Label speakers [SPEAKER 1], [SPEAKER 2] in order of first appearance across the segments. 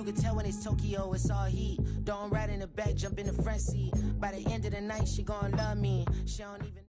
[SPEAKER 1] can tell when it's Tokyo, it's all heat. Don't ride in the back, jump in the front seat. By the end of the night, she gon' love me. She don't even...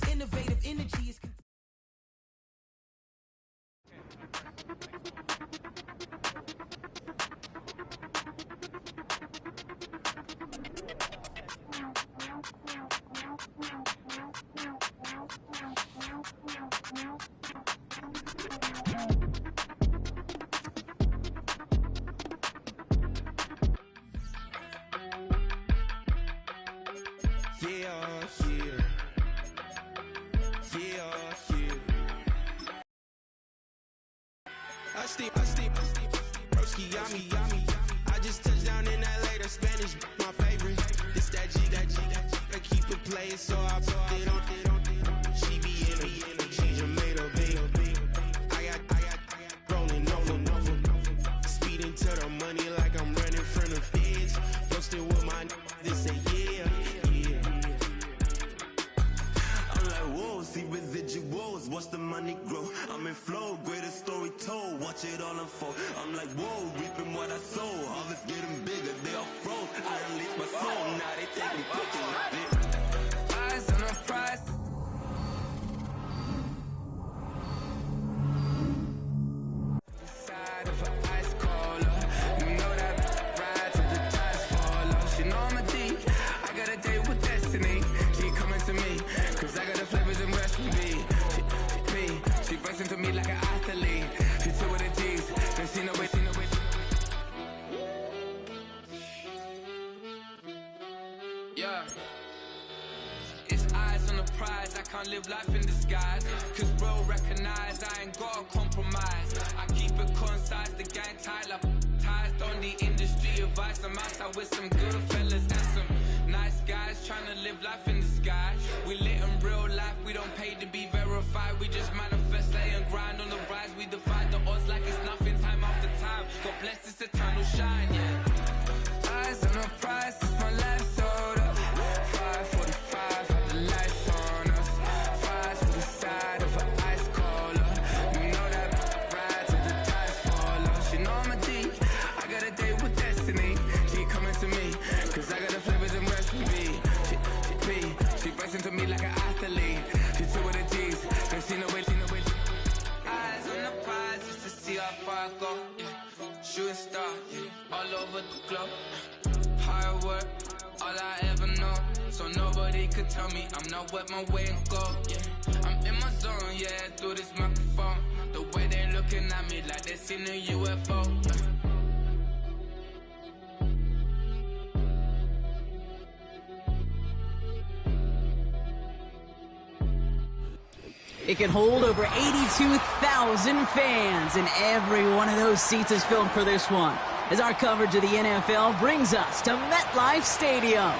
[SPEAKER 1] Innovative energy is...
[SPEAKER 2] Broski, yummy. I just touched down in LA, the Spanish, my favorite. This that G. I keep it playing, so I put it on. She be in the she's a made of big. I got rolling over. Speeding to the money like I'm running from the feds. Posted with my this say yeah. I'm like, whoa, see residuals, watch the money grow. I'm in flow, greatest story told, watch it all unfold. I'm like, whoa, reaping what I sow. Harvest getting bigger, they all froze. I release my soul, now they taking pictures of it. Eyes on the prize. Side of an ice caller, you know that ride till the ties fall off. She know I'm a D, I got a date with destiny. She coming to me, cause I got the flavors and recipe. She bursting to me like an athlete. She two with the G's, then she know it. Yeah. It's eyes on the prize, I can't live life in disguise. Cause bro recognize I ain't gotta compromise. I keep it concise, the gang tied up. Ties on the industry advice. I'm outside with some good fellas and some nice guys trying to live life in the sky. We lit in real life, we don't pay to be verified. We just manifest, lay and grind on the rise. We defy the odds like it's nothing, time after time. God bless this eternal shine, yeah. Eyes on the prize, it's my life sold up. 5:45, have the lights on us. Fries to the side of an ice caller. You know that ride till the ties fall off. She know I'm a D, I got a date with destiny. She coming to me, cause I got the flavors and recipe. She bursting to me like an athlete. She two with the G's, then she know it. Eyes on the prize just to see how far I go. Yeah. Shooting star, yeah. All over the globe. Hard work, all I ever know. So nobody could tell me I'm not wet my way and go. Yeah, I'm in my zone, yeah, through this microphone. The way they looking at me like they seen a UFO.
[SPEAKER 3] It can hold over 82,000 fans, and every one of those seats is filled for this one, as our coverage of the NFL brings us to MetLife Stadium.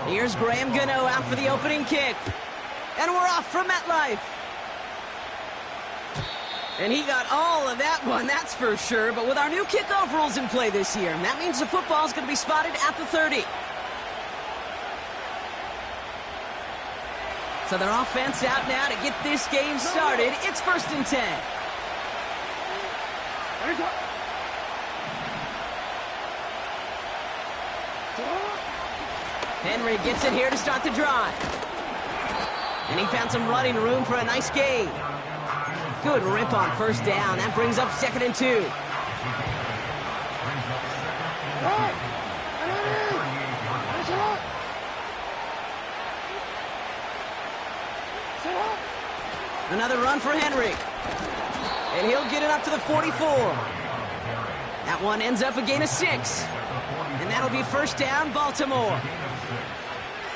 [SPEAKER 3] Here's Graham Gano out for the opening kick. And we're off from MetLife. And he got all of that one, that's for sure. But with our new kickoff rules in play this year, that means the football is going to be spotted at the 30. So their offense out now to get this game started. It's 1st and 10. Henry gets it here to start the drive. And he found some running room for a nice gain. Good rip on 1st down. That brings up 2nd and 2. Another run for Henry. And he'll get it up to the 44. That one ends up a gain of 6. And that'll be 1st down, Baltimore.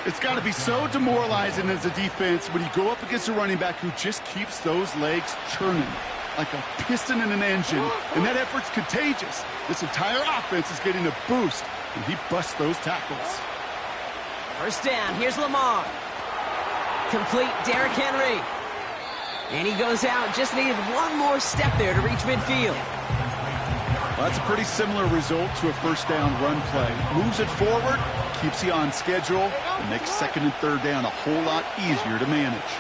[SPEAKER 4] It's got to be so demoralizing as a defense when you go up against a running back who just keeps those legs churning like a piston in an engine, and that effort's contagious. This entire offense is getting a boost, and he busts those tackles.
[SPEAKER 3] 1st down, here's Lamar. Complete, Derrick Henry. And he goes out, just needed one more step there to reach midfield.
[SPEAKER 4] Well, that's a pretty similar result to a 1st down run play. Moves it forward, keeps you on schedule, and makes 2nd and 3rd down a whole lot easier to manage.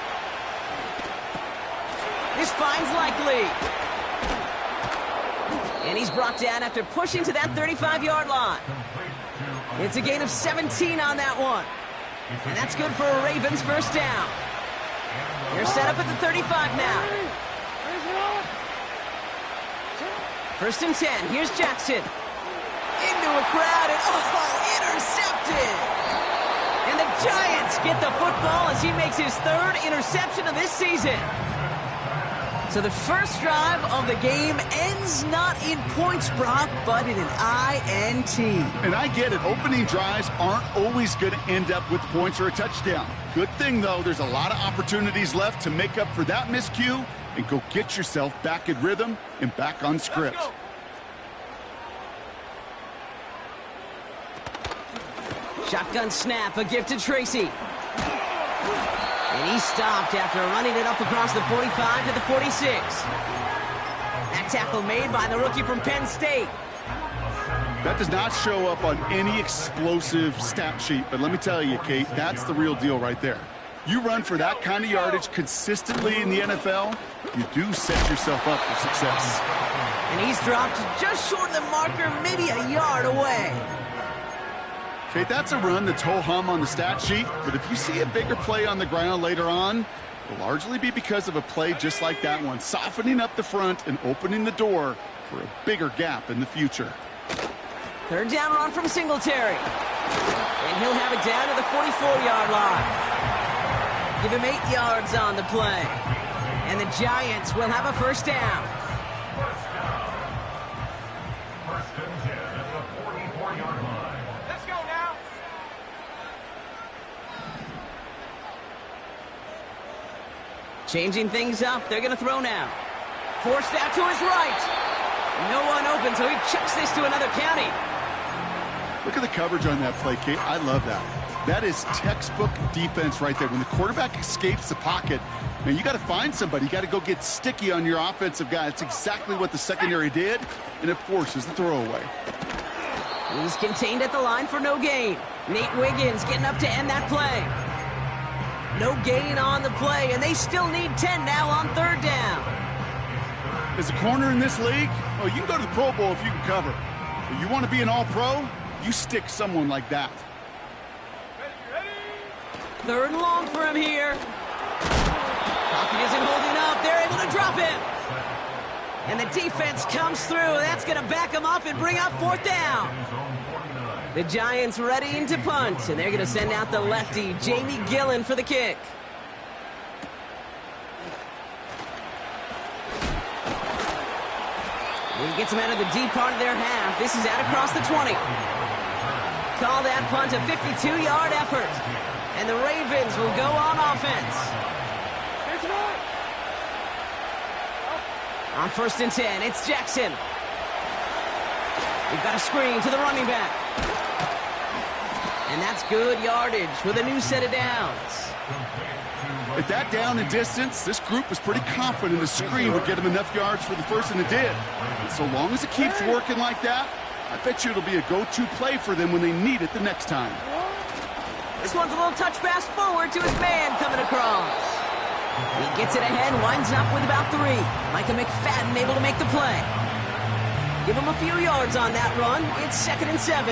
[SPEAKER 3] This finds Likely. And he's brought down after pushing to that 35-yard line. It's a gain of 17 on that one. And that's good for a Ravens 1st down. They're set up at the 35 now. 1st and 10. Here's Jackson. Into a crowd and intercepted. And the Giants get the football as he makes his 3rd interception of this season. So the first drive of the game ends not in points, Brock, but in an INT.
[SPEAKER 4] And I get it. Opening drives aren't always going to end up with points or a touchdown. Good thing, though, there's a lot of opportunities left to make up for that miscue and go get yourself back in rhythm and back on script.
[SPEAKER 3] Shotgun snap, a gift to Tracy. And he stopped after running it up across the 45 to the 46. That tackle made by the rookie from Penn State.
[SPEAKER 4] That does not show up on any explosive stat sheet, but let me tell you, Kate, that's the real deal right there. You run for that kind of yardage consistently in the NFL, you do set yourself up for success.
[SPEAKER 3] And he's dropped just short of the marker, maybe a yard away.
[SPEAKER 4] Okay, that's a run that's ho-hum on the stat sheet, but if you see a bigger play on the ground later on, it'll largely be because of a play just like that one, softening up the front and opening the door for a bigger gap in the future.
[SPEAKER 3] 3rd down run from Singletary. And he'll have it down to the 44-yard line. Give him 8 yards on the play. And the Giants will have a 1st down. Changing things up. They're going to throw now. Forced out to his right. No one open, so he chucks this to another county.
[SPEAKER 4] Look at the coverage on that play, Kate. I love that. That is textbook defense right there. When the quarterback escapes the pocket, man, you got to find somebody. You got to go get sticky on your offensive guy. That's exactly what the secondary did, and it forces the throwaway.
[SPEAKER 3] He's contained at the line for no gain. Nate Wiggins getting up to end that play. No gain on the play, and they still need 10 now on 3rd down.
[SPEAKER 4] As a corner in this league, oh, you can go to the Pro Bowl if you can cover. But you want to be an all-pro, you stick someone like that.
[SPEAKER 3] 3rd and long for him here. Pocket isn't holding up. They're able to drop him. And the defense comes through. That's going to back him up and bring up 4th down. The Giants readying to punt, and they're going to send out the lefty, Jamie Gillen, for the kick. He gets them out of the deep part of their half. This is out across the 20. Call that punt a 52-yard effort. And the Ravens will go on offense. On 1st and 10, it's Jackson. We've got a screen to the running back. And that's good yardage with a new set of downs.
[SPEAKER 4] At that down and distance, this group was pretty confident the screen would get them enough yards for the first, and it did. And so long as it keeps working like that, I bet you it'll be a go-to play for them when they need it the next time.
[SPEAKER 3] This one's a little touch pass forward to his man coming across. He gets it ahead, winds up with about 3. Micah McFadden able to make the play. Give him a few yards on that run. It's 2nd and 7.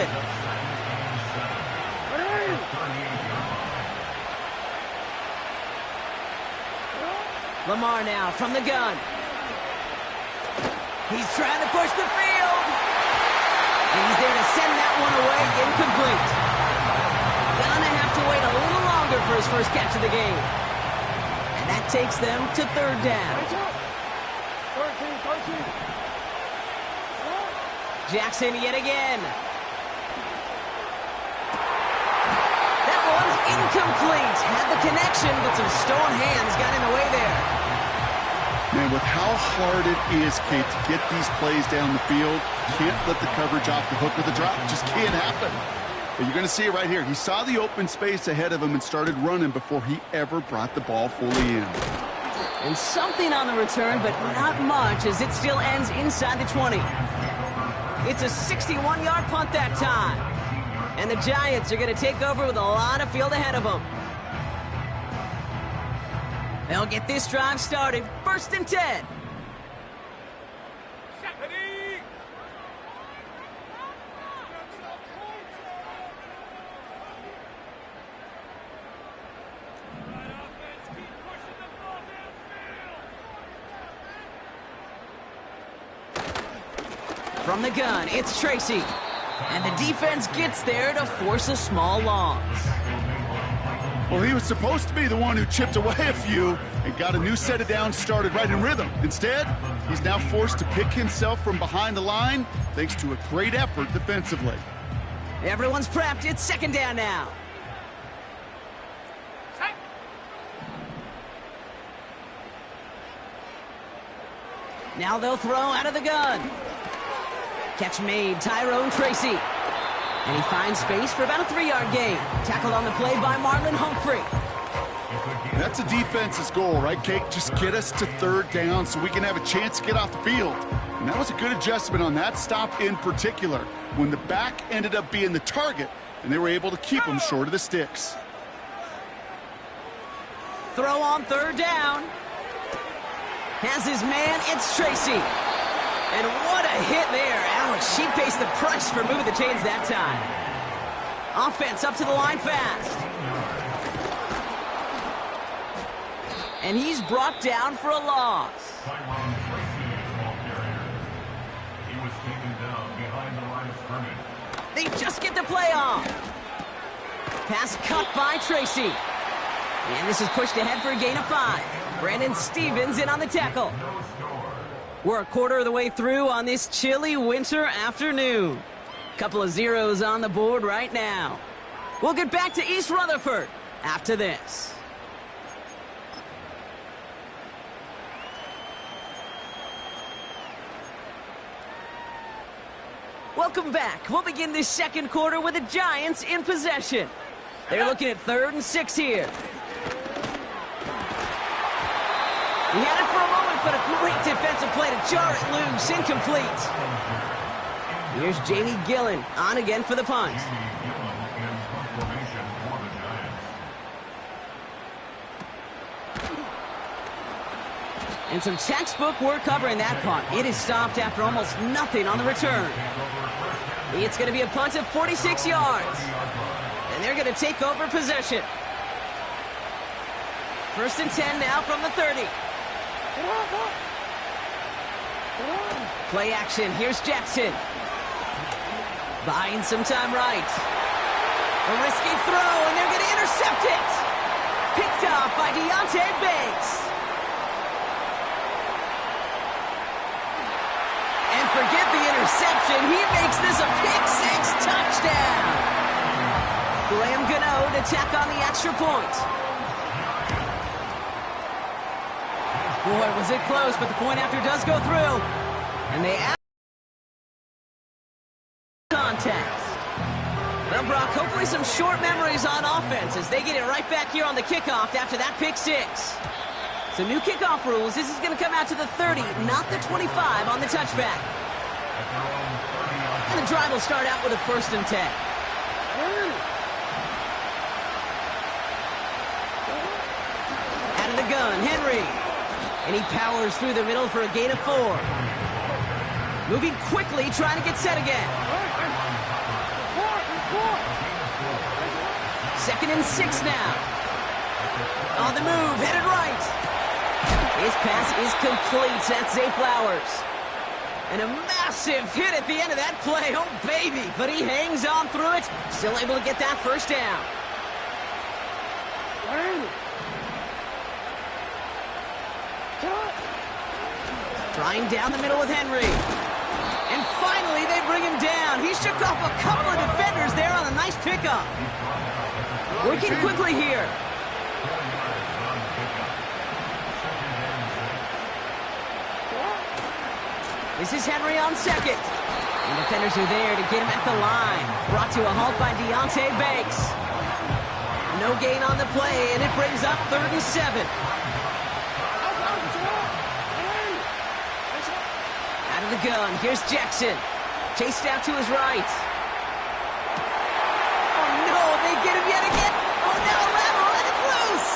[SPEAKER 3] Lamar now from the gun. He's trying to push the field. And he's there to send that one away. Incomplete. Gonna have to wait a little longer for his first catch of the game. And that takes them to 3rd down. Jackson yet again. That one's incomplete. Had the connection, but some stone hands got in the way there.
[SPEAKER 4] Man, with how hard it is, Kate, to get these plays down the field, can't let the coverage off the hook with a drop. It just can't happen. But you're going to see it right here. He saw the open space ahead of him and started running before he ever brought the ball fully in.
[SPEAKER 3] And something on the return, but not much, as it still ends inside the 20. It's a 61-yard punt that time. And the Giants are going to take over with a lot of field ahead of them. They'll get this drive started. 1st and 10. From the gun, it's Tracy. And the defense gets there to force a small loss.
[SPEAKER 4] Well, he was supposed to be the one who chipped away a few and got a new set of downs started right in rhythm. Instead, he's now forced to pick himself from behind the line thanks to a great effort defensively.
[SPEAKER 3] Everyone's prepped. It's 2nd down now. Now they'll throw out of the gun. Catch made, Tyrone Tracy. And he finds space for about a 3-yard gain. Tackled on the play by Marlon Humphrey.
[SPEAKER 4] That's a defense's goal, right, Kate? Just get us to 3rd down so we can have a chance to get off the field. And that was a good adjustment on that stop in particular, when the back ended up being the target, and they were able to keep him short of the sticks.
[SPEAKER 3] Throw on 3rd down. Has his man, it's Tracy. And what a hit there. Ouch, she pays the price for moving the chains that time. Offense up to the line fast. And he's brought down for a loss. They just get the play off. Pass cut by Tracy. And this is pushed ahead for a gain of 5. Brandon Stevens in on the tackle. We're a quarter of the way through on this chilly winter afternoon. Couple of zeros on the board right now. We'll get back to East Rutherford after this. Welcome back. We'll begin this 2nd quarter with the Giants in possession. They're looking at 3rd and 6 here. He had it for a moment, but a great defensive play to jar it loose. Incomplete. Here's Jamie Gillen on again for the punt. And some textbook work covering that punt. It is stopped after almost nothing on the return. It's going to be a punt of 46 yards. And they're going to take over possession. 1st and 10 now from the 30. Play action. Here's Jackson. Buying some time right. A risky throw, and they're going to intercept it. Picked off by Deontay Banks. And forget the interception. He makes this a pick-6 touchdown. Graham Gano to tack on the extra point. Boy, was it close, but the point after does go through. And they add contest. Well, Brock, hopefully some short memories on offense as they get it right back here on the kickoff after that pick-6. So new kickoff rules. This is going to come out to the 30, not the 25 on the touchback. And the drive will start out with a 1st and 10. gun, Henry. And he powers through the middle for a gain of 4. Moving quickly, trying to get set again. 2nd and 6 now. On the move, headed right. His pass is complete. That's Zay Flowers. And a massive hit at the end of that play. Oh, baby. But he hangs on through it. Still able to get that first down. Trying down the middle with Henry. And finally, they bring him down. He shook off a couple of defenders there on a nice pickup. Working quickly here. This is Henry on 2nd. And defenders are there to get him at the line. Brought to a halt by Deonte Banks. No gain on the play, and it brings up 3rd and 7. Out of the gun, here's Jackson. Chased out to his right. Oh no, they get him yet again. Oh no, Lateral, and it's loose.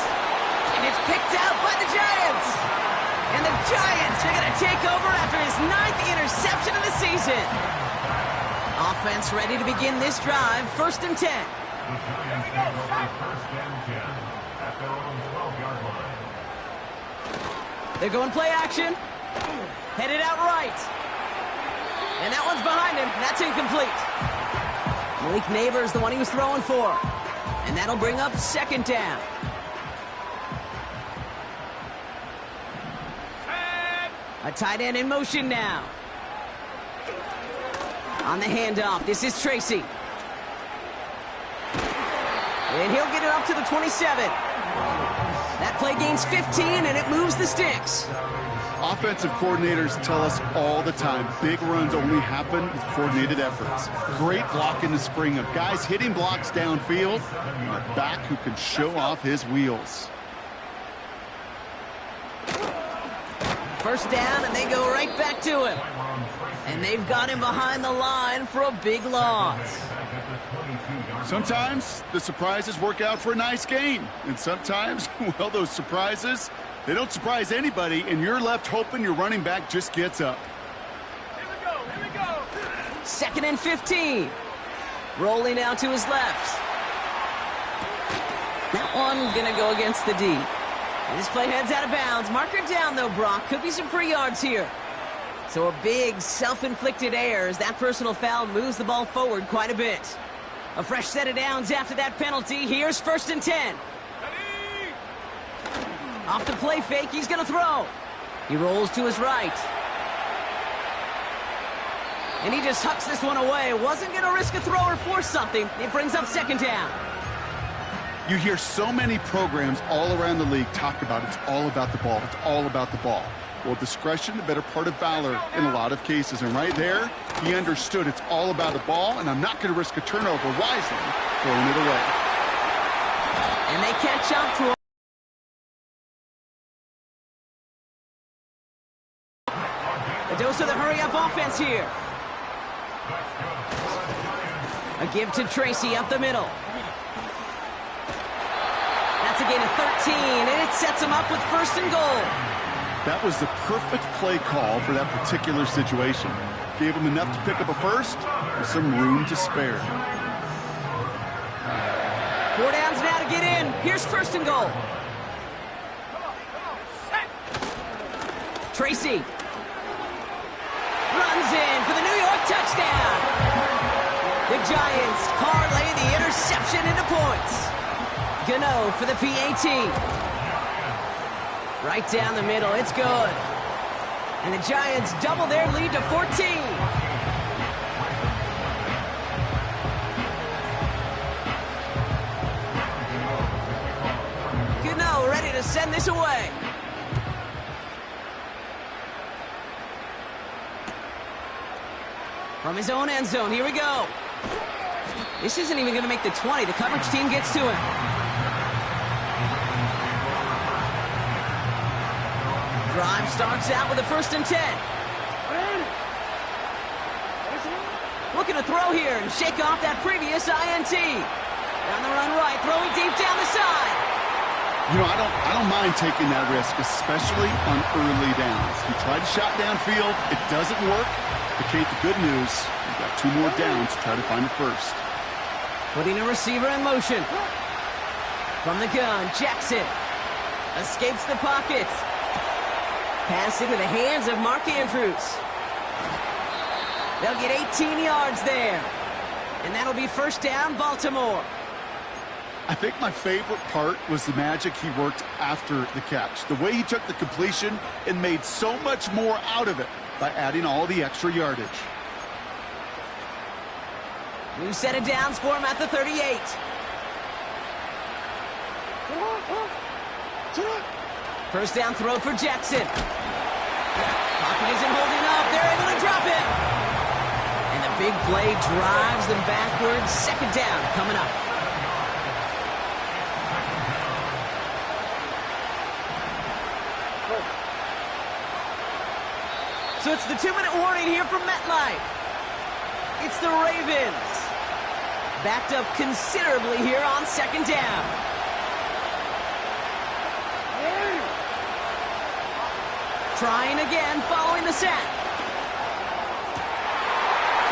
[SPEAKER 3] And it's picked out by the Giants. And the Giants are going to take over after his 9th interception of the season. Offense ready to begin this drive, 1st and 10. They're going play action. Headed out right. And that one's behind him. That's incomplete. Malik Neighbors, the one he was throwing for. And that'll bring up 2nd down. A tight end in motion now. On the handoff, this is Tracy. And he'll get it up to the 27. That play gains 15, and it moves the sticks.
[SPEAKER 4] Offensive coordinators tell us all the time, big runs only happen with coordinated efforts. Great block in the spring of guys hitting blocks downfield, and a back who can show off his wheels.
[SPEAKER 3] First down, and they go right back to him. And they've got him behind the line for a big loss.
[SPEAKER 4] Sometimes the surprises work out for a nice gain. And sometimes, well, those surprises, they don't surprise anybody, and you're left hoping your running back just gets up.
[SPEAKER 2] Here we go.
[SPEAKER 3] 2nd and 15. Rolling out to his left. That one gonna go against the D. This play heads out of bounds. Marker down, though, Brock. Could be some free yards here. So a big self-inflicted error as that personal foul moves the ball forward quite a bit. A fresh set of downs after that penalty. Here's 1st and 10. Off the play fake, he's going to throw. He rolls to his right. And he just hucks this one away. Wasn't going to risk a throw or force something. It brings up 2nd down.
[SPEAKER 4] You hear so many programs all around the league talk about it's all about the ball. It's all about the ball. Well, discretion, the better part of valor in a lot of cases. And right there, he understood it's all about the ball, and I'm not going to risk a turnover wisely, throwing it away.
[SPEAKER 3] And they catch up to him. A dose of the hurry-up offense here. A give to Tracy up the middle. That's a gain of 13, and it sets him up with 1st and goal.
[SPEAKER 4] That was the perfect play call for that particular situation. Gave him enough to pick up a first with some room to spare.
[SPEAKER 3] 4 downs now to get in. Here's 1st and goal. Tracy runs in for the New York touchdown. The Giants parlay the interception into points. Gano for the PAT. Right down the middle, it's good. And the Giants double their lead to 14. Gano ready to send this away. From his own end zone, here we go. This isn't even going to make the 20. The coverage team gets to him. Drive starts out with a 1st and 10. Looking to throw here and shake off that previous INT. Down the run right, throwing deep down the side.
[SPEAKER 4] You know, I don't mind taking that risk, especially on early downs. He tried to shot downfield. It doesn't work. But, Kate, the good news, we've got 2 more downs to try to find the first.
[SPEAKER 3] Putting a receiver in motion. From the gun, Jackson escapes the pocket. Pass into the hands of Mark Andrews. They'll get 18 yards there. And that'll be first down, Baltimore.
[SPEAKER 4] I think my favorite part was the magic he worked after the catch. The way he took the completion and made so much more out of it by adding all the extra yardage.
[SPEAKER 3] New set of downs for him at the 38. First down throw for Jackson. Pocket isn't holding up. They're able to drop it. And the big play drives them backwards. Second down coming up. So it's the 2-minute warning here from MetLife. It's the Ravens. Backed up considerably here on second down. Trying again following the sack.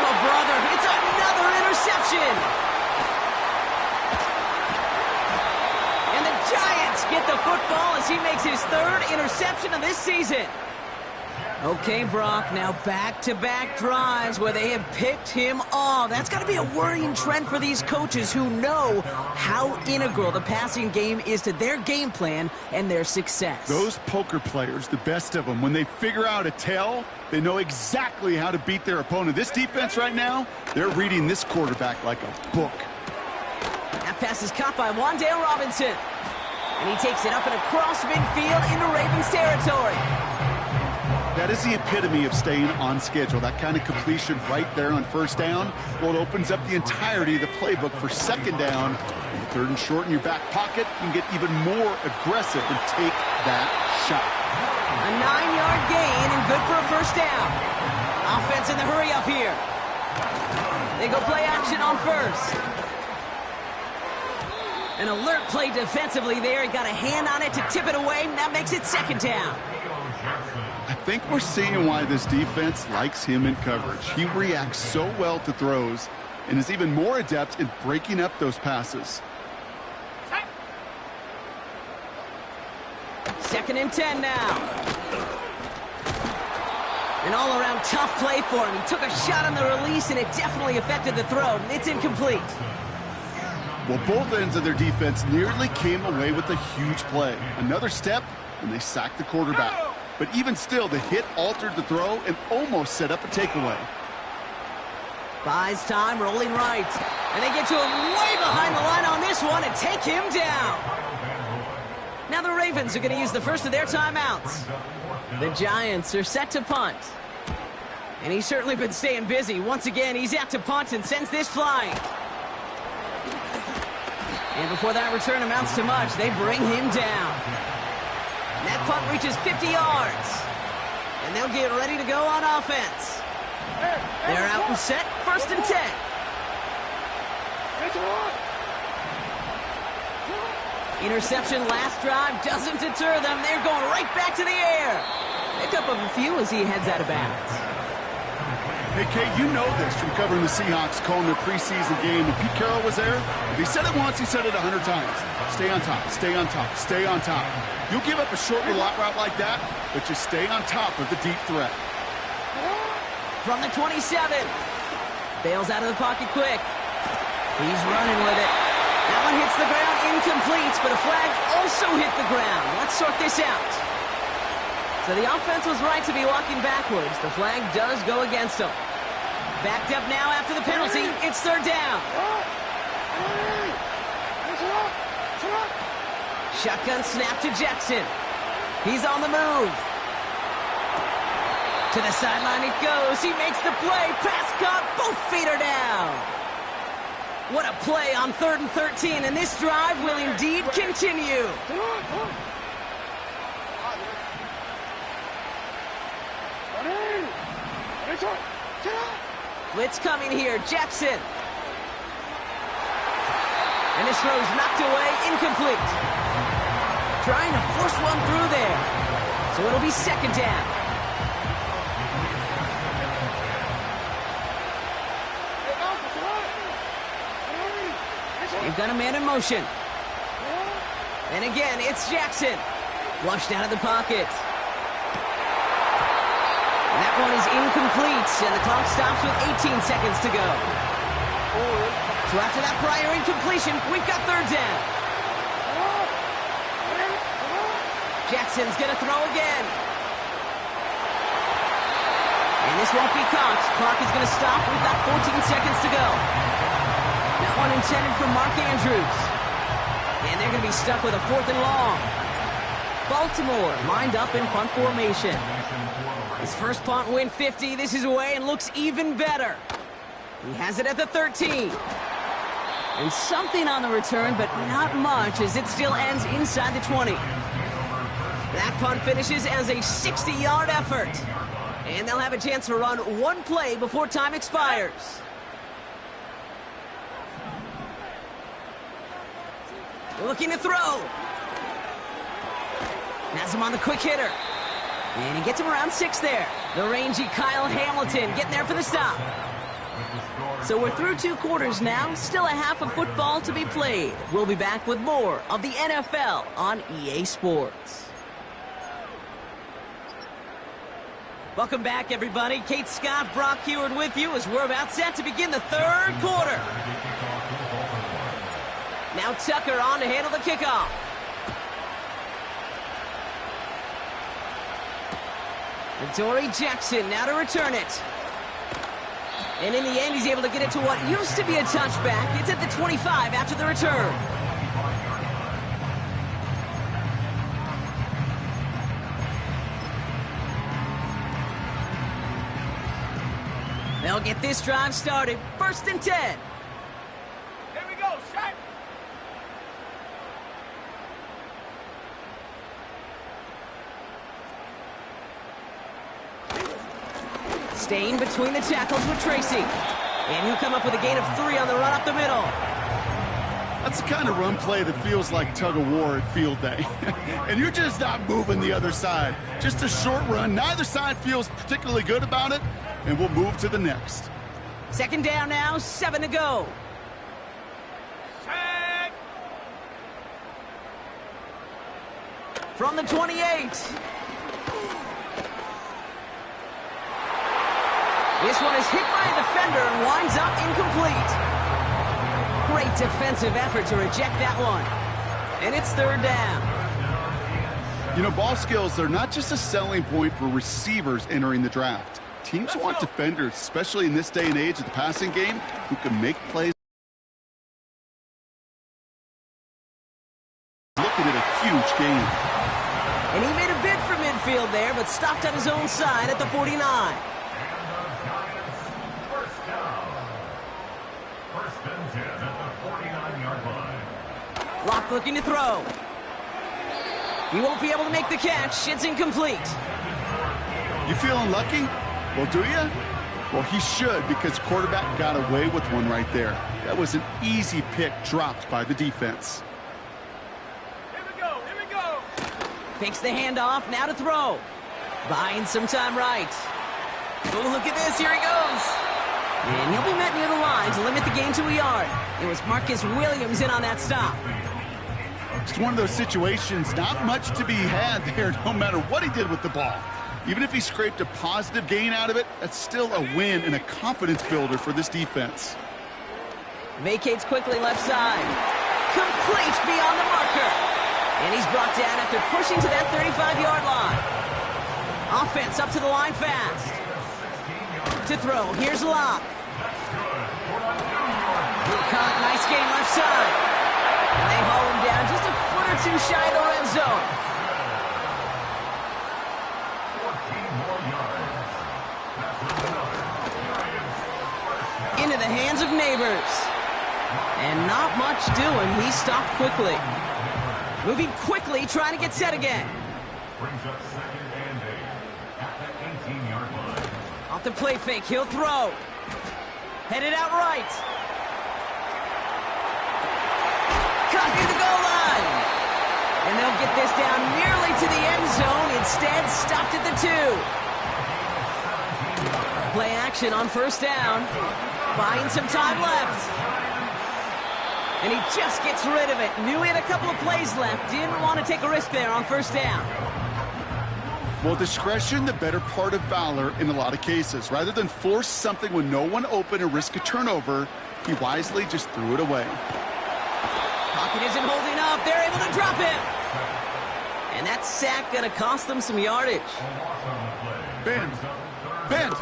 [SPEAKER 3] Oh, brother, it's another interception. And the Giants get the football as he makes his 3rd interception of this season. Okay, Brock, now back-to-back drives where they have picked him off. That's got to be a worrying trend for these coaches who know how integral the passing game is to their game plan and their success.
[SPEAKER 4] Those poker players, the best of them, when they figure out a tell, they know exactly how to beat their opponent. This defense right now, they're reading this quarterback like a book.
[SPEAKER 3] That pass is caught by Wan'Dale Robinson. And he takes it up and across midfield into Ravens territory.
[SPEAKER 4] That is the epitome of staying on schedule. That kind of completion right there on first down. Well, it opens up the entirety of the playbook for second down. And 3rd and short in your back pocket, you can get even more aggressive and take that shot.
[SPEAKER 3] A 9-yard gain and good for a first down. Offense in the hurry up here. They go play action on first. An alert play defensively there. He got a hand on it to tip it away, and that makes it second down.
[SPEAKER 4] I think we're seeing why this defense likes him in coverage. He reacts so well to throws and is even more adept in breaking up those passes.
[SPEAKER 3] 2nd and 10 now. An all-around tough play for him. He took a shot on the release, and it definitely affected the throw. It's incomplete.
[SPEAKER 4] Well, both ends of their defense nearly came away with a huge play. Another step, and they sacked the quarterback. But even still, the hit altered the throw and almost set up a takeaway.
[SPEAKER 3] Buys time, rolling right. And they get to him way behind the line on this one and take him down. Now the Ravens are going to use the first of their timeouts. The Giants are set to punt. And he's certainly been staying busy. Once again, he's out to punt and sends this flying. And before that return amounts to much, they bring him down. And that punt reaches 50 yards. And they'll get ready to go on offense. They're out and set, 1st and 10. Interception last drive doesn't deter them. They're going right back to the air. Pick up of a few as he heads out of bounds.
[SPEAKER 4] Hey, Kate, you know this from covering the Seahawks, calling their preseason game. When Pete Carroll was there, if he said it once, he said it 100 times. Stay on top, stay on top, stay on top. You'll give up a short route like that, but just stay on top of the deep threat.
[SPEAKER 3] From the 27. Bails out of the pocket quick. He's running with it. That one hits the ground, incomplete, but a flag also hit the ground. Let's sort this out. So the offense was right to be walking backwards. The flag does go against them. Backed up now after the penalty. It's 3rd down. Shotgun snap to Jackson. He's on the move. To the sideline it goes. He makes the play. Pass caught. Both feet are down. What a play on 3rd and 13. And this drive will indeed continue. Blitz coming here. Jackson. And this throw's knocked away. Incomplete. Trying to force one through there. So it'll be second down. They've got a man in motion. And again, it's Jackson. Flushed out of the pocket. And that one is incomplete, and the clock stops with 18 seconds to go. So after that prior incompletion, we've got third down. Jackson's going to throw again. And this won't be caught. Clock is going to stop. We've got 14 seconds to go. That one intended for Mark Andrews. And they're going to be stuck with a 4th and long. Baltimore lined up in punt formation. His first punt win 50. This is away and looks even better. He has it at the 13. And something on the return, but not much, as it still ends inside the 20. That punt finishes as a 60-yard effort. And they'll have a chance to run one play before time expires. Looking to throw. Has him on the quick hitter. And he gets him around 6 there. The rangy Kyle Hamilton getting there for the stop. So we're through 2 quarters now. Still a half of football to be played. We'll be back with more of the NFL on EA Sports. Welcome back, everybody. Kate Scott, Brock Heward with you as we're about set to begin the third quarter. Now Tucker on to handle the kickoff. Adoree Jackson now to return it. And in the end, he's able to get it to what used to be a touchback. It's at the 25 after the return. They'll get this drive started. 1st and 10.
[SPEAKER 5] Here we go, shot.
[SPEAKER 3] Staying between the tackles with Tracy. And he'll come up with a gain of 3 on the run up the middle.
[SPEAKER 4] That's the kind of run play that feels like tug-of-war at field day. And you're just not moving the other side. Just a short run. Neither side feels particularly good about it. And we'll move to the next.
[SPEAKER 3] Second down now, 7 to go.
[SPEAKER 5] Set.
[SPEAKER 3] From the 28. This one is hit by a defender and winds up incomplete. Great defensive effort to reject that one. And it's third down.
[SPEAKER 4] You know, ball skills are not just a selling point for receivers entering the draft. Teams want defenders, especially in this day and age of the passing game, who can make plays. Looking at a huge game.
[SPEAKER 3] And he made a bid for midfield there, but stopped on his own side at the 49. Locke looking to throw. He won't be able to make the catch. It's incomplete.
[SPEAKER 4] You feeling lucky? Well, do you? Well, he should, because quarterback got away with one right there. That was an easy pick dropped by the defense.
[SPEAKER 5] Here we go, here we go.
[SPEAKER 3] Fakes the handoff, now to throw. Buying some time right. Oh, look at this, here he goes. And he'll be met near the line to limit the gain to a yard. It was Marcus Williams in on that stop.
[SPEAKER 4] It's one of those situations, not much to be had there, no matter what he did with the ball. Even if he scraped a positive gain out of it, that's still a win and a confidence builder for this defense.
[SPEAKER 3] Vacates quickly left side. Complete beyond the marker. And he's brought down after pushing to that 35-yard line. Offense up to the line fast. To throw, here's Locke. Caught, nice gain left side. And they haul him down just a foot or 2 shy of the red zone. Into the hands of Neighbors. And not much doing. He stopped quickly. Moving quickly, trying to get set again.
[SPEAKER 6] Brings up 2nd and 8 at the 18-yard line.
[SPEAKER 3] Off the play fake, he'll throw. Headed out right. Caught near the goal line. And they'll get this down nearly to the end zone. Instead, stopped at the 2. Play action on first down. Buying some time left. And he just gets rid of it. Knew he had a couple of plays left. Didn't want to take a risk there on first down.
[SPEAKER 4] Well, discretion, the better part of valor in a lot of cases. Rather than force something with no one open or risk a turnover, he wisely just threw it away.
[SPEAKER 3] Pocket isn't holding up. They're able to drop him. And that sack going to cost them some yardage.
[SPEAKER 4] Bend. Bend.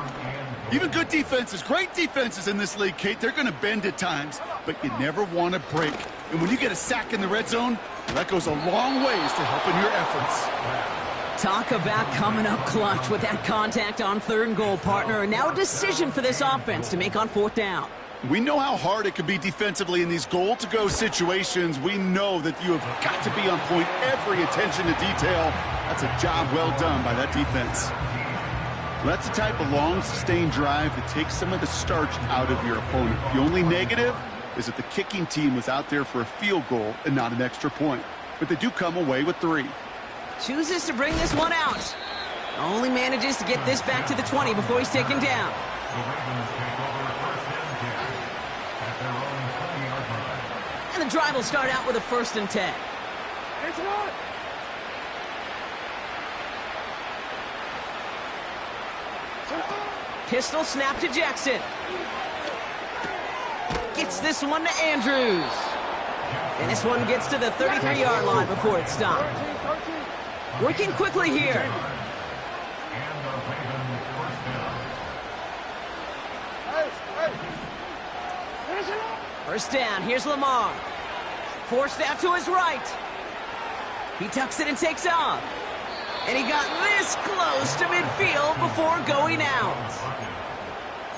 [SPEAKER 4] Even good defenses, great defenses in this league, Kate, they're going to bend at times, but you never want to break. And when you get a sack in the red zone, that goes a long ways to helping your efforts.
[SPEAKER 3] Talk about coming up clutch with that contact on 3rd and goal, partner. And now a decision for this offense to make on 4th down.
[SPEAKER 4] We know how hard it can be defensively in these goal-to-go situations. We know that you have got to be on point, every attention to detail. That's a job well done by that defense. Well, that's the type of long, sustained drive that takes some of the starch out of your opponent. The only negative is that the kicking team was out there for a field goal and not an extra point. But they do come away with 3.
[SPEAKER 3] Chooses to bring this one out. Only manages to get this back to the 20 before he's taken down. And the drive will start out with a 1st and 10. Pistol snap to Jackson. Gets this one to Andrews. And this one gets to the 33-yard line before it's stopped. Working quickly here. First down, here's Lamar. Forced out to his right. He tucks it and takes off. And he got this close to midfield before going out.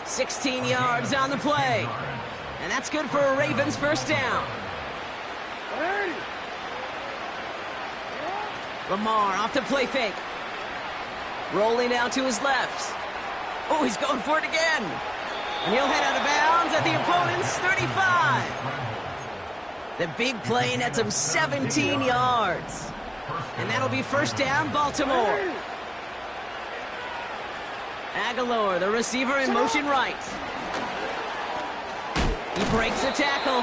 [SPEAKER 3] 16 yards on the play. And that's good for a Ravens first down. Lamar off the play fake. Rolling out to his left. Oh, he's going for it again. And he'll head out of bounds at the opponent's 35. The big play nets him 17 yards. And that'll be first down, Baltimore. Aguilar, the receiver, in motion right. He breaks the tackle.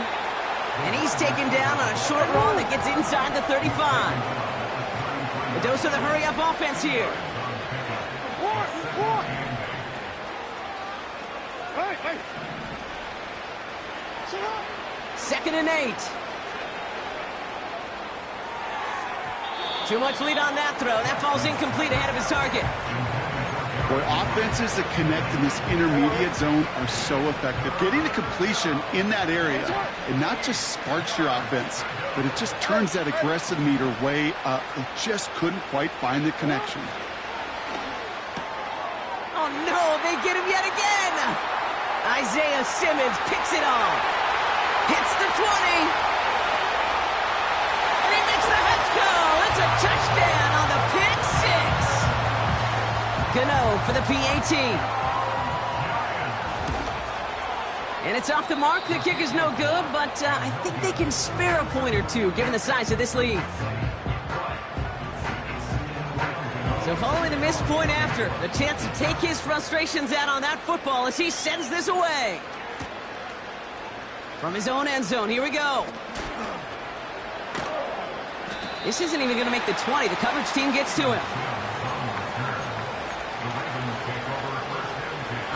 [SPEAKER 3] And he's taken down on a short run that gets inside the 35. A dose of the hurry-up offense here. Second and 8. Too much lead on that throw. That falls incomplete ahead of his target.
[SPEAKER 4] Boy, offenses that connect in this intermediate zone are so effective. Getting the completion in that area, it not just sparks your offense, but it just turns that aggressive meter way up. It just couldn't quite find the connection.
[SPEAKER 3] Oh, no, they get him yet again. Isaiah Simmons picks it off. Hits the 20. And he makes the Hets go. It's a touchdown on the pick 6. Gano for the PAT. And it's off the mark. The kick is no good, but I think they can spare a point or two given the size of this lead. So following the missed point after, the chance to take his frustrations out on that football as he sends this away. From his own end zone, here we go. This isn't even going to make the 20. The coverage team gets to him.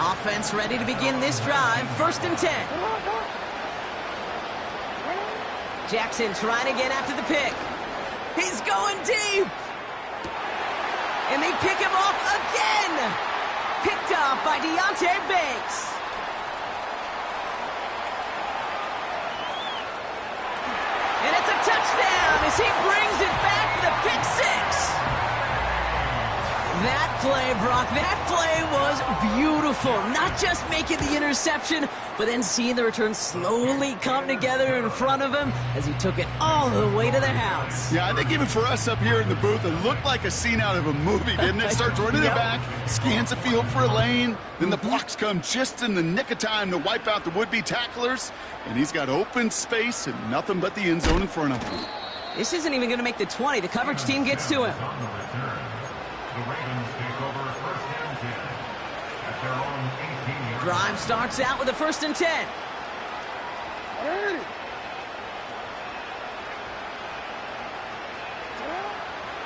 [SPEAKER 3] Offense ready to begin this drive. First and 10. Jackson trying again after the pick. He's going deep. And they pick him off again. Picked off by Deonte Banks. And it's a touchdown as he brings it back for the pick 6. That play, Brock, that play was beautiful. Not just making the interception, but then seeing the return slowly come together in front of him as he took it all the way to the house.
[SPEAKER 4] Yeah, I think even for us up here in the booth, it looked like a scene out of a movie, didn't it? Starts running it back, scans the field for a lane, then the blocks come just in the nick of time to wipe out the would-be tacklers, and he's got open space and nothing but the end zone in front of him.
[SPEAKER 3] This isn't even going to make the 20. The coverage team gets to him.
[SPEAKER 6] On the return, the Ravens take over first and 10 at their own 18-yard line.
[SPEAKER 3] Drive starts out with a 1st and 10.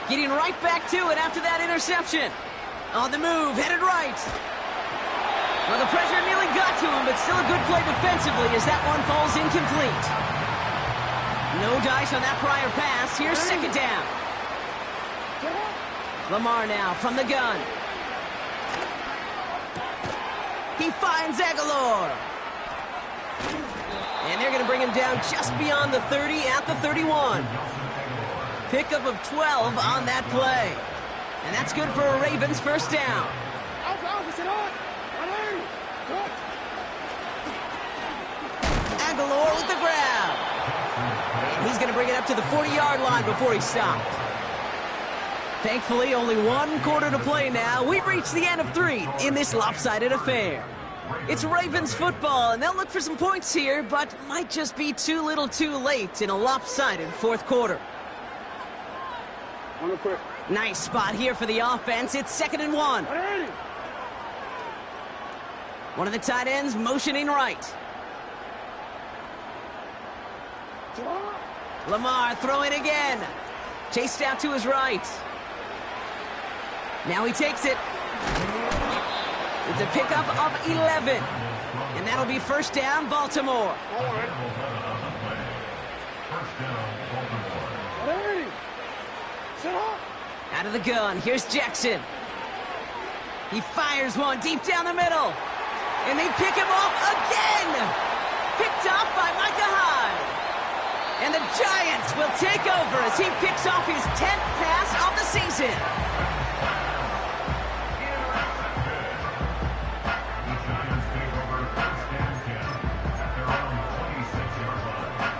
[SPEAKER 3] Getting right back to it after that interception. On the move, headed right. Well, the pressure nearly got to him, but still a good play defensively as that one falls incomplete. No dice on that prior pass. Here's 2nd down. Lamar now from the gun. He finds Aguilar. And they're going to bring him down just beyond the 30 at the 31. Pickup of 12 on that play. And that's good for a Ravens 1st down. Aguilar with the grab. And he's going to bring it up to the 40-yard line before he stopped. Thankfully, only 1 quarter to play now. We've reached the end of 3 in this lopsided affair. It's Ravens football, and they'll look for some points here, but might just be too little too late in a lopsided 4th quarter. Nice spot here for the offense. It's 2nd and 1. One of the tight ends motioning right. Lamar throwing again. Chased out to his right. Now he takes it. It's a pickup of 11. And that'll be 1st down, Baltimore. Out of the gun, here's Jackson. He fires one deep down the middle. And they pick him off again. Picked off by Micah Hyde. And the Giants will take over as he picks off his 10th pass of the season.
[SPEAKER 6] The Giants take over first and 10 at their own 26-yard line.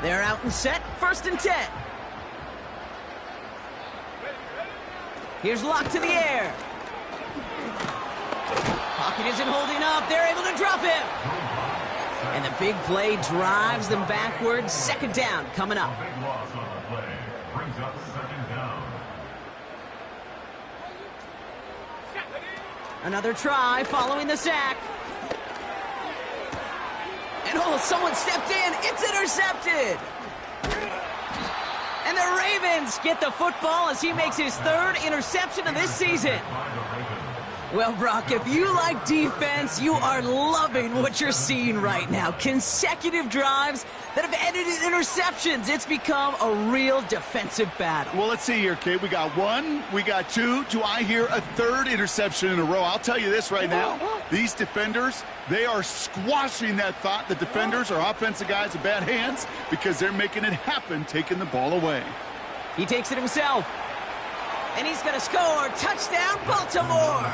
[SPEAKER 3] They're out and set, 1st and 10. Here's Locke to the air. Pocket isn't holding up. They're able to drop him. And the big play drives them backwards. 2nd down coming up.
[SPEAKER 6] Big loss on the play brings up 2nd down.
[SPEAKER 3] Another try following the sack. And oh, someone stepped in. It's intercepted. And the Ravens get the football as he makes his 3rd interception of this season. Well, Brock, if you like defense, you are loving what you're seeing right now. Consecutive drives that have ended in interceptions. It's become a real defensive battle.
[SPEAKER 4] Well, let's see here, Kate. We got 1, we got 2. Do I hear a 3rd interception in a row? I'll tell you this right now. These defenders, they are squashing that thought. The defenders are offensive guys with bad hands because they're making it happen, taking the ball away.
[SPEAKER 3] He takes it himself. And he's going to score. Touchdown, Baltimore.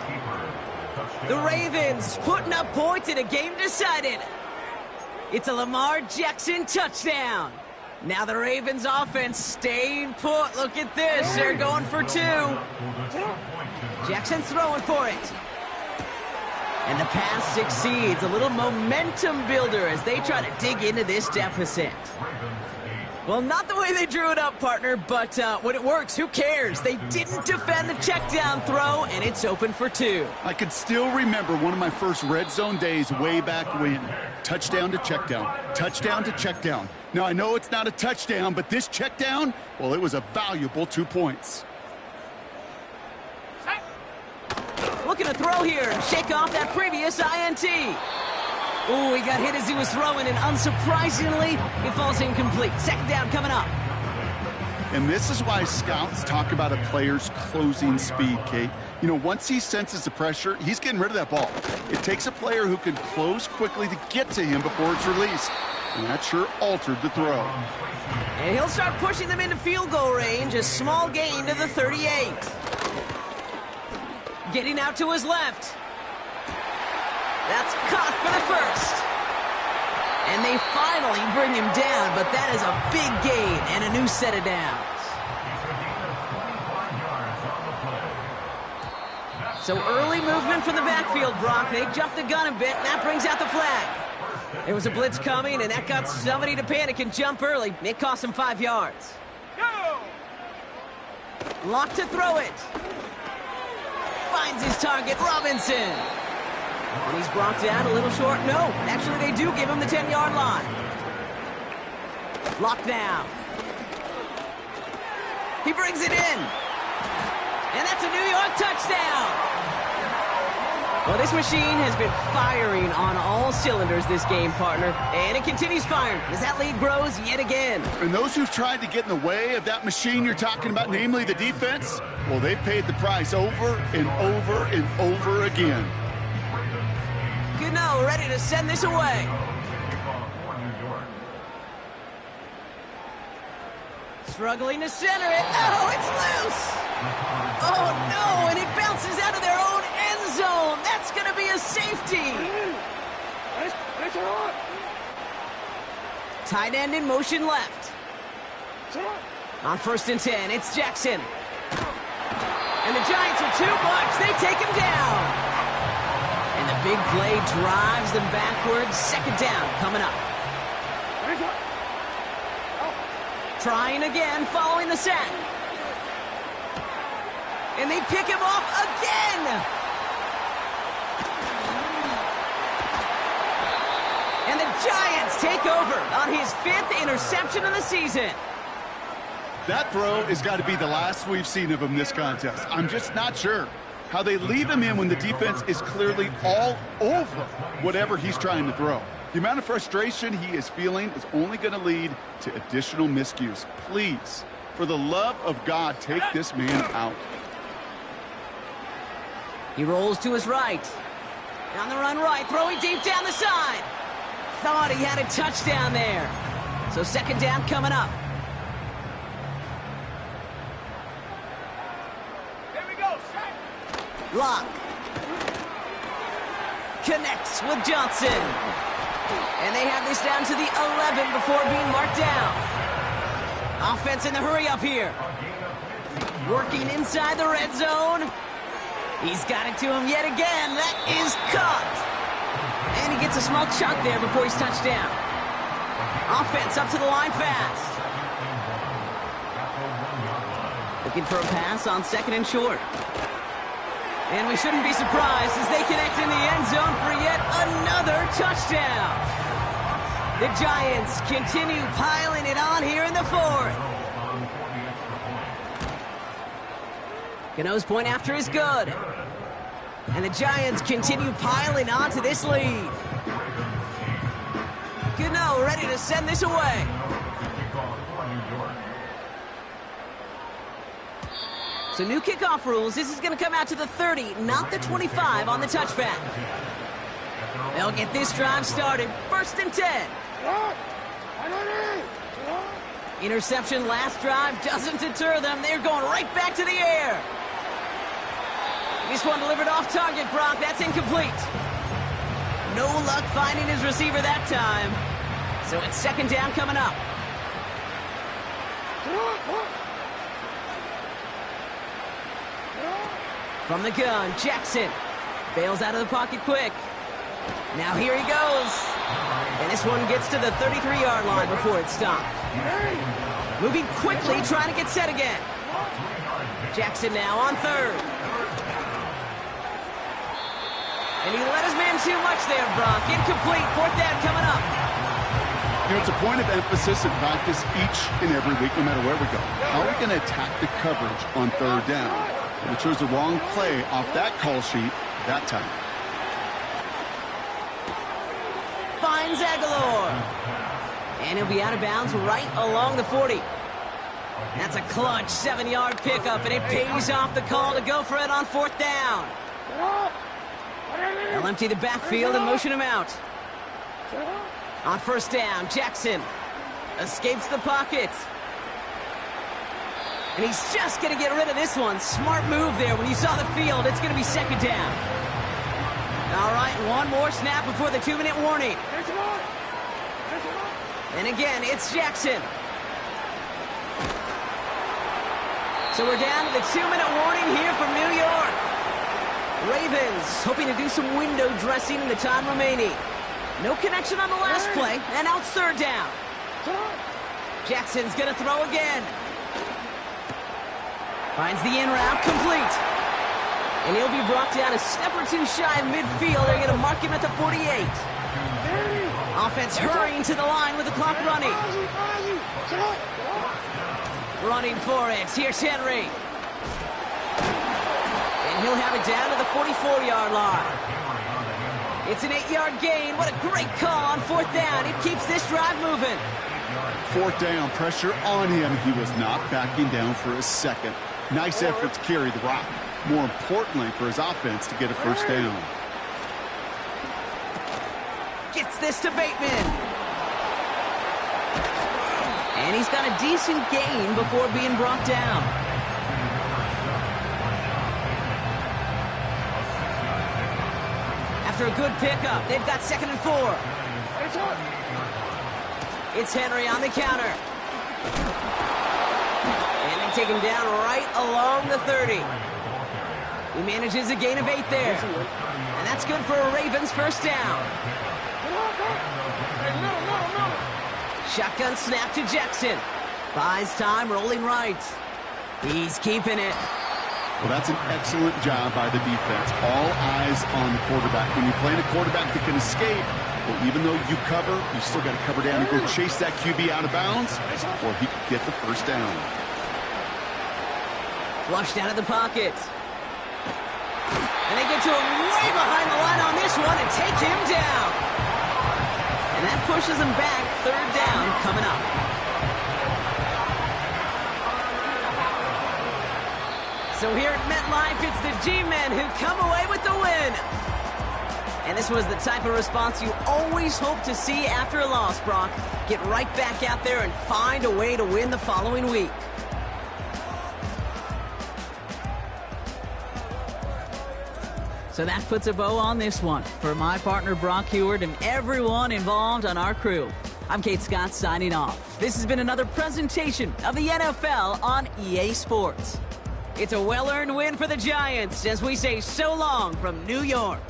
[SPEAKER 3] The Ravens putting up points in a game decided. It's a Lamar Jackson touchdown. Now the Ravens offense staying put. Look at this. They're going for 2. Jackson throwing for it. And the pass succeeds. A little momentum builder as they try to dig into this deficit. Well, not the way they drew it up, partner, but when it works, who cares? They didn't defend the check down throw, and it's open for 2.
[SPEAKER 4] I can still remember one of my first red zone days way back when. Touchdown to check down. Touchdown to check down. Now, I know it's not a touchdown, but this check down, well, it was a valuable 2 points.
[SPEAKER 3] Looking to throw here and shake off that previous INT. Ooh, he got hit as he was throwing, and unsurprisingly, it falls incomplete. 2nd down coming up.
[SPEAKER 4] And this is why scouts talk about a player's closing speed, Kate. You know, once he senses the pressure, he's getting rid of that ball. It takes a player who can close quickly to get to him before it's released. And that sure altered the throw.
[SPEAKER 3] And he'll start pushing them into field goal range. A small gain to the 38. Getting out to his left. That's caught for the 1st. And they finally bring him down, but that is a big gain and a new set of downs. So early movement from the backfield, Brock. They jumped the gun a bit, and that brings out the flag. There was a blitz coming, and that got somebody to panic and jump early. It cost him 5 yards.
[SPEAKER 5] Go!
[SPEAKER 3] Locked to throw it. Finds his target, Robinson. And he's brought down a little short. No, actually they do give him the 10-yard line. Locked down. He brings it in. And that's a New York touchdown. Well, this machine has been firing on all cylinders this game, partner. And it continues firing as that lead grows yet again.
[SPEAKER 4] And those who've tried to get in the way of that machine you're talking about, namely the defense, well, they paid the price over and over and over again.
[SPEAKER 3] Gano ready to send this away. Struggling to center it. Oh, it's loose. Oh, no, and it bounces out of their own end zone. That's going to be a safety. Tight end in motion left. On 1st and 10, it's Jackson. And the Giants are too much. They take him down. And the big play drives them backwards. 2nd down coming up. Trying again, following the sack. And they pick him off again. And the Giants take over on his 5th interception of the season.
[SPEAKER 4] That throw has got to be the last we've seen of him this contest. I'm just not sure how they leave him in when the defense is clearly all over whatever he's trying to throw. The amount of frustration he is feeling is only going to lead to additional miscues. Please, for the love of God, take this man out.
[SPEAKER 3] He rolls to his right. On the run right, throwing deep down the side. Thought he had a touchdown there. So 2nd down coming up.
[SPEAKER 5] Here we go, Shaq.
[SPEAKER 3] Lock. Connects with Johnson. And they have this down to the 11 before being marked down. Offense in the hurry up here. Working inside the red zone. He's got it to him yet again. That is caught. And he gets a small chunk there before he's touched down. Offense up to the line fast. Looking for a pass on 2nd and short. And we shouldn't be surprised as they connect in the end zone for yet another touchdown. The Giants continue piling it on here in the 4th. Gano's point after is good. And the Giants continue piling on to this lead. Gano ready to send this away. So new kickoff rules. This is going to come out to the 30, not the 25 on the touchback. They'll get this drive started. 1st and 10. Interception last drive doesn't deter them. They're going right back to the air. This one delivered off target, Brock. That's incomplete. No luck finding his receiver that time. So it's 2nd down coming up. From the gun, Jackson bails out of the pocket quick. Now here he goes. And this one gets to the 33-yard line before it's stopped. Moving quickly, trying to get set again. Jackson now on 3rd. And he let his man too much there, Brock. Incomplete. 4th down coming up.
[SPEAKER 4] You know, it's a point of emphasis in practice each and every week, no matter where we go. How are we going to attack the coverage on 3rd down? And we chose the wrong play off that call sheet that time.
[SPEAKER 3] Finds Aguilar. And he'll be out of bounds right along the 40. That's a clutch 7-yard pickup, and it pays off the call to go for it on 4th down. They'll empty the backfield and motion him out. On 1st down, Jackson escapes the pocket. And he's just going to get rid of this one. Smart move there. When you saw the field, it's going to be 2nd down. All right, one more snap before the 2-minute warning. And again, it's Jackson. So we're down to the 2-minute warning here from New York. Ravens hoping to do some window dressing in the time remaining. No connection on the last play, and now it's third down. Jackson's gonna throw again. Finds the in route, complete. And he'll be brought down a step or two shy of midfield. They're gonna mark him at the 48. Offense hurrying to the line with the clock running. Running for it. Here's Henry. And he'll have it down to the 44-yard line. It's an 8-yard gain. What a great call on fourth down. It keeps this drive moving.
[SPEAKER 4] Fourth down, pressure on him. He was not backing down for a second. Nice effort to carry the rock. More importantly for his offense to get a first down.
[SPEAKER 3] Gets this to Bateman. And he's got a decent gain before being brought down. After a good pickup, they've got 2nd and 4. It's Henry on the counter. And they take him down right along the 30. He manages a gain of 8 there. And that's good for a Ravens first down. Shotgun snap to Jackson. Buys time, rolling right. He's keeping it.
[SPEAKER 4] Well, that's an excellent job by the defense. All eyes on the quarterback. When you're playing a quarterback that can escape, well, even though you cover, you still got to cover down and go chase that QB out of bounds before he can get the first down.
[SPEAKER 3] Flushed out of the pocket. And they get to him way behind the line on this one and take him down. And that pushes him back. Third down coming up. So here at MetLife, it's the G-Men who come away with the win. And this was the type of response you always hope to see after a loss, Brock. Get right back out there and find a way to win the following week. So that puts a bow on this one. For my partner, Brock Huard, and everyone involved on our crew, I'm Kate Scott signing off. This has been another presentation of the NFL on EA Sports. It's a well-earned win for the Giants as we say so long from New York.